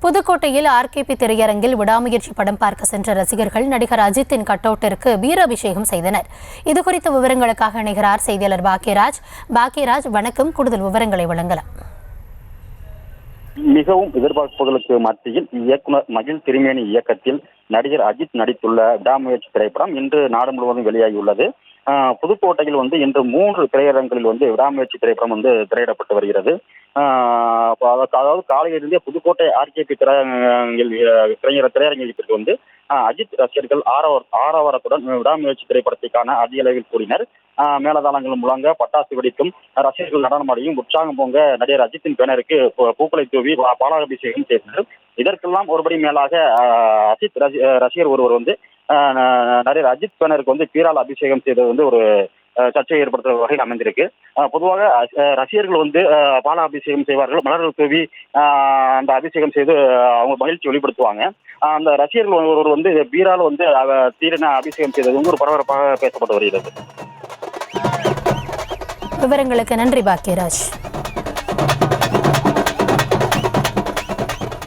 புதுக்கோட்டையில் ஆர்கேபி திரையரங்கில் விடாமுயற்சி படம் பார்க்க சென்ற ரசிகர்கள் நடிகர் அஜித்தின் கட்டவுட்டிற்கு வீராபிஷேகம் செய்தனர். இதுகுறித்த விவரங்களுக்காக இணைகிறார் செய்தியாளர் பாக்கியராஜ். வணக்கம். கூடுதல் விவரங்களை வழங்கலாம். மிகவும் எதிர்பார்ப்புகளுக்கு மத்தியில் இயக்குனர் மகிழ் திருமேனி இயக்கத்தில் நடிகர் அஜித் நடித்துள்ள விடாமுயற்சி திரைப்படம் இன்று நாடு முழுவதும் வெளியாகியுள்ளது. புதுக்கோட்டையில் இன்று 3 திரையரங்களில் விடாமுயற்சி திரைப்படம் திரையிடப்பட்டு வருகிறது. அதாவது காலையிலிருந்தே புதுக்கோட்டை ஆர்கேபி திரையரங்கிற்கு அஜித் ரசிகர்கள் ஆரவாரத்துடன் விடாமுயற்சி திரைப்படத்திற்கான அதிக அளவில் கூடினர். மேலதாளங்கள் முழங்க, பட்டாசு வெடிக்கும், ரசிகர்கள் நடனமாடியும் உற்சாகம் பொங்க நடிகர் அஜித்தின் பேனருக்கு பூக்களை தூவி பாலாபிஷேகம் செய்தனர். இதற்கெல்லாம் ஒருபடி மேலாக அஜித் ரசிகர் ஒருவர் நடிகர் அஜித் பேனருக்கு பீரால் அபிஷேகம் செய்தது ஒரு சர்ச்சையை ஏற்படுத்துற வகையில் அமைந்திருக்கு. பொதுவாக ரசிகர்கள் பாலாபிஷேகம் செய்வார்கள், மலர்கள் தூவி அந்த அபிஷேகம் செய்து அவங்க மகிழ்ச்சி வெளிப்படுத்துவாங்க. அந்த ரசிகர்கள் ஒருவர் பீரால் தீரன அபிஷேகம் செய்தது ஒரு பரபரப்பாக பேசப்பட்டு வருகிறது. விவரங்களுக்கு நன்றி பாக்கியராஜ்.